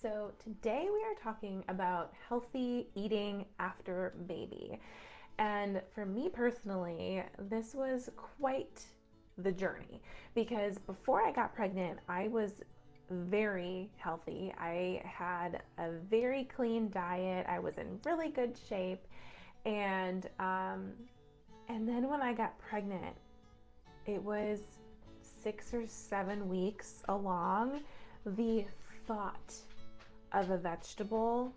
So, today we are talking about healthy eating after baby. And for me personally, this was quite the journey because before I got pregnant, I was very healthy. I had a very clean diet, I was in really good shape. And, um, and then when I got pregnant, it was 6 or 7 weeks along. The thought of a vegetable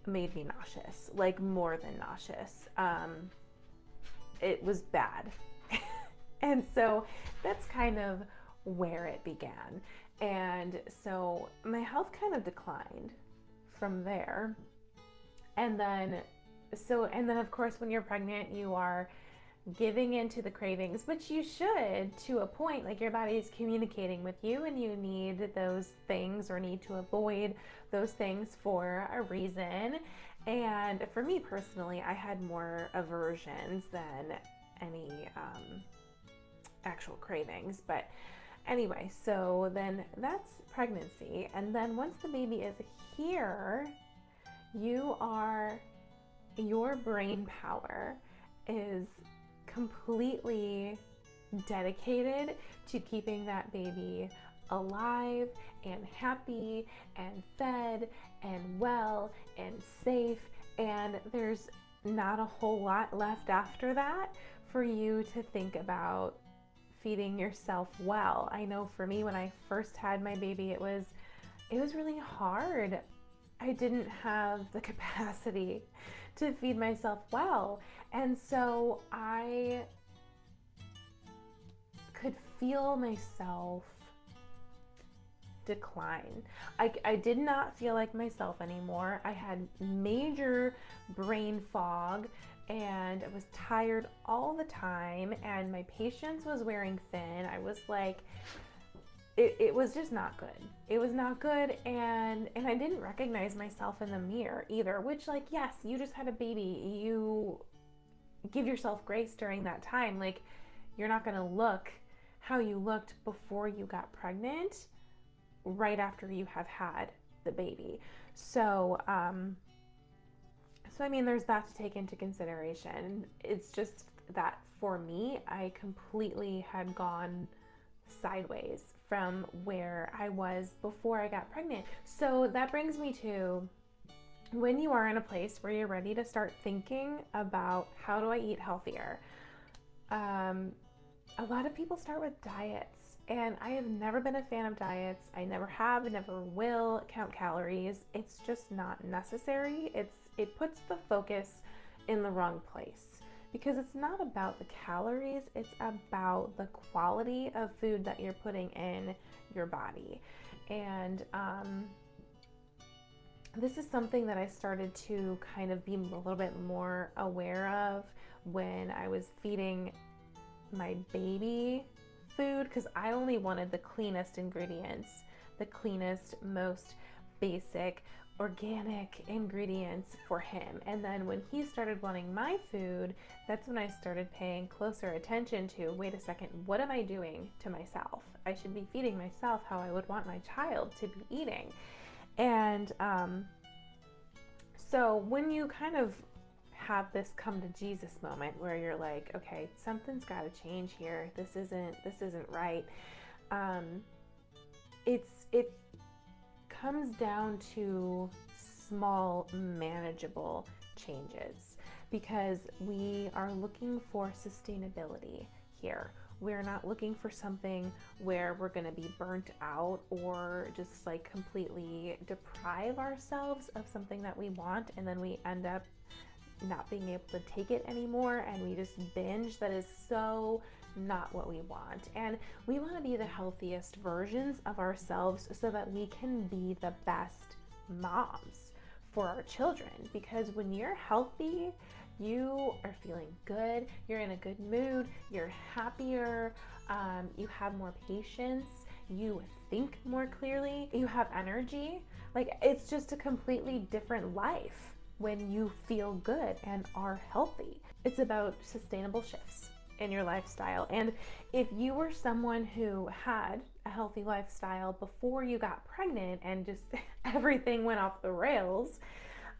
made me nauseous, like more than nauseous. It was bad. And so that's kind of where it began. And so my health kind of declined from there. And then, of course, when you're pregnant, you are giving into the cravings, which you should to a point. Like your body is communicating with you, and you need those things or need to avoid those things for a reason. And for me personally, I had more aversions than any actual cravings. But anyway, so then that's pregnancy. And then once the baby is here, you are, your brain power is completely dedicated to keeping that baby alive and happy and fed and well and safe. And there's not a whole lot left after that for you to think about feeding yourself well. I know for me, when I first had my baby, it was really hard. I didn't have the capacity to feed myself well. And so I could feel myself decline. I did not feel like myself anymore. I had major brain fog and I was tired all the time, and my patience was wearing thin. I was like, it was just not good. It was not good, and I didn't recognize myself in the mirror either, which, like, yes, you just had a baby. You give yourself grace during that time. Like, you're not going to look how you looked before you got pregnant right after you have had the baby. So I mean, there's that to take into consideration. It's just that for me, I completely had gone sideways from where I was before I got pregnant. So that brings me to when you are in a place where you're ready to start thinking about how do I eat healthier. A lot of people start with diets, and I have never been a fan of diets. I never have, never will count calories. It's just not necessary. It puts the focus in the wrong place because it's not about the calories, it's about the quality of food that you're putting in your body. And this is something that I started to kind of be a little bit more aware of when I was feeding my baby food, because I only wanted the cleanest ingredients, the cleanest, most basic organic ingredients for him. And then when he started wanting my food, that's when I started paying closer attention to, wait a second, what am I doing to myself? I should be feeding myself how I would want my child to be eating. And so when you kind of have this come to Jesus moment where you're like, okay, something's got to change here. This isn't right. It comes down to small, manageable changes because we are looking for sustainability here. We're not looking for something where we're going to be burnt out or just like completely deprive ourselves of something that we want, and then we end up not being able to take it anymore and we just binge. That is so not what we want. And we want to be the healthiest versions of ourselves so that we can be the best moms for our children. Because when you're healthy, you are feeling good, you're in a good mood, you're happier, you have more patience, you think more clearly, you have energy. Like, it's just a completely different life when you feel good and are healthy. It's about sustainable shifts in your lifestyle. And if you were someone who had a healthy lifestyle before you got pregnant and just everything went off the rails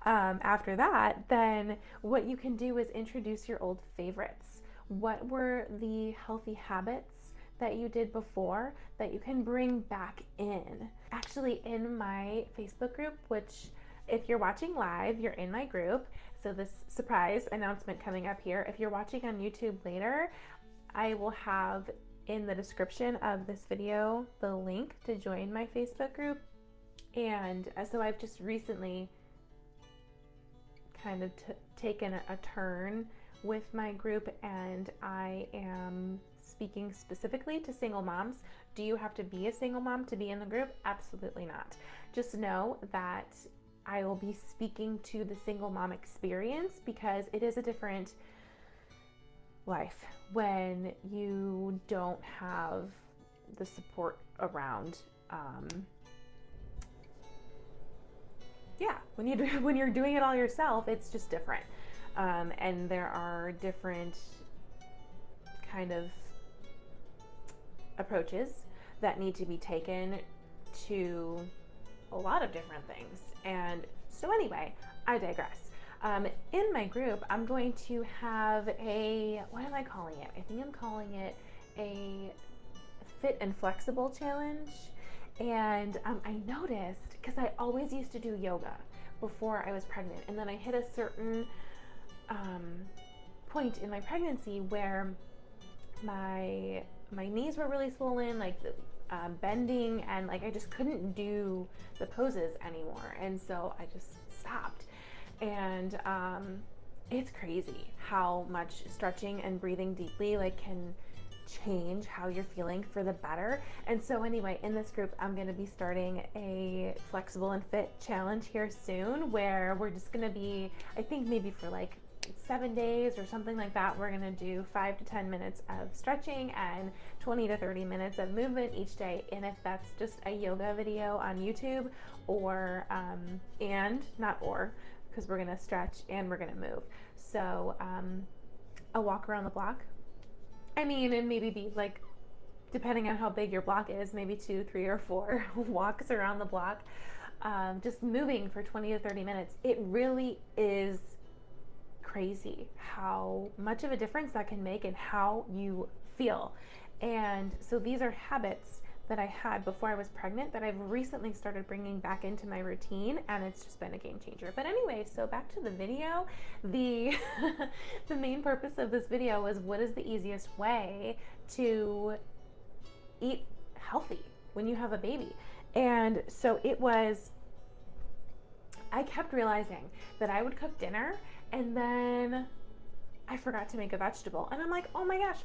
after that, then what you can do is introduce your old favorites. What were the healthy habits that you did before that you can bring back in? Actually, in my Facebook group, which if you're watching live, you're in my group. So this surprise announcement coming up here. If you're watching on YouTube later, I will have in the description of this video the link to join my Facebook group. And so I've just recently kind of taken a turn with my group, and I am speaking specifically to single moms. Do you have to be a single mom to be in the group? Absolutely not. Just know that I will be speaking to the single mom experience because it is a different life when you don't have the support around. When you're doing it all yourself, it's just different. And there are different kind of approaches that need to be taken to a lot of different things. And so anyway, I digress. In my group, I'm going to have what am I calling it? I think I'm calling it a fit and flexible challenge. And I noticed, because I always used to do yoga before I was pregnant, and then I hit a certain point in my pregnancy where my knees were really swollen, like bending, and like I just couldn't do the poses anymore, and so I just stopped. And it's crazy how much stretching and breathing deeply can change how you're feeling for the better. And so anyway, in this group, I'm going to be starting a flexible and fit challenge here soon, where we're just going to be, I think maybe for 7 days or something like that, we're going to do 5 to 10 minutes of stretching and 20 to 30 minutes of movement each day. And if that's just a yoga video on YouTube, or because we're going to stretch and we're going to move. So a walk around the block. And maybe be depending on how big your block is, maybe 2, 3, or 4 walks around the block, just moving for 20 to 30 minutes. It really is crazy how much of a difference that can make in how you feel. And so these are habits that I had before I was pregnant that I've recently started bringing back into my routine, and it's just been a game changer. But anyway, so back to the video. The main purpose of this video was, what is the easiest way to eat healthy when you have a baby? And so I kept realizing that I would cook dinner and then I forgot to make a vegetable. And I'm like, oh my gosh,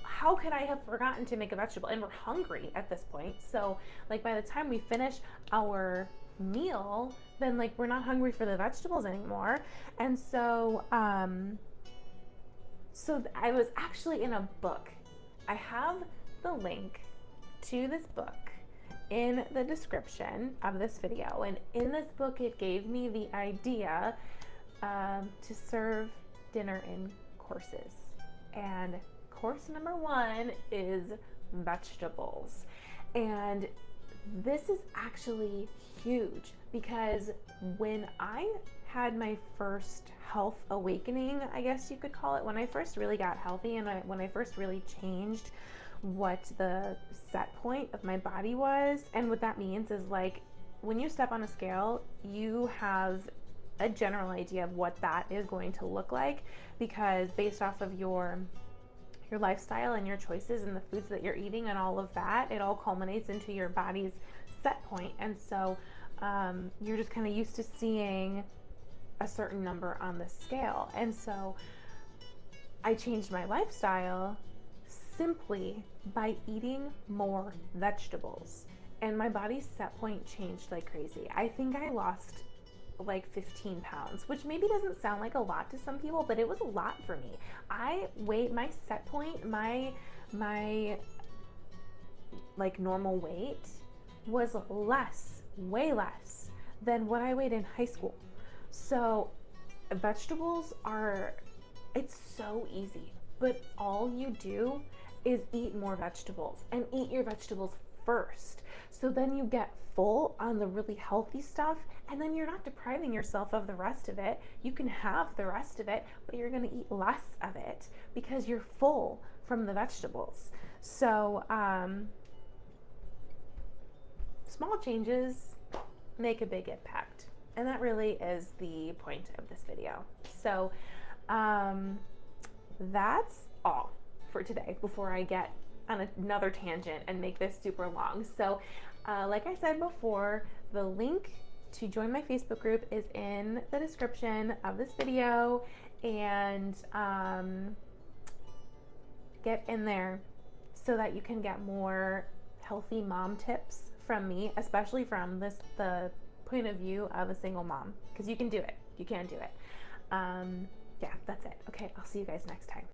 how could I have forgotten to make a vegetable? And we're hungry at this point. So by the time we finish our meal, then we're not hungry for the vegetables anymore. And so I was actually in a book. I have the link to this book in the description of this video. And in this book, it gave me the idea to serve dinner in courses. And course number 1 is vegetables. And this is actually huge, because when I had my first health awakening, I guess you could call it, when I first really got healthy and when I first really changed what the set point of my body was. And what that means is when you step on a scale, you have a general idea of what that is going to look like, because based off of your lifestyle and your choices and the foods that you're eating and all of that, it all culminates into your body's set point. And so you're just kind of used to seeing a certain number on the scale. And so I changed my lifestyle simply by eating more vegetables, and my body's set point changed like crazy. I think I lost 15 pounds, which maybe doesn't sound like a lot to some people, but it was a lot for me. I weighed my set point, my normal weight was way less than what I weighed in high school. So vegetables it's so easy, but all you do is eat more vegetables, and eat your vegetables first. So then you get full on the really healthy stuff, and then you're not depriving yourself of the rest of it. You can have the rest of it, but you're going to eat less of it because you're full from the vegetables. So small changes make a big impact, and that really is the point of this video. So that's all for today before I get on another tangent and make this super long. So like I said before, the link to join my Facebook group is in the description of this video, and get in there so that you can get more healthy mom tips from me, especially from the point of view of a single mom, because you can do it. You can do it. Yeah, that's it. Okay, I'll see you guys next time.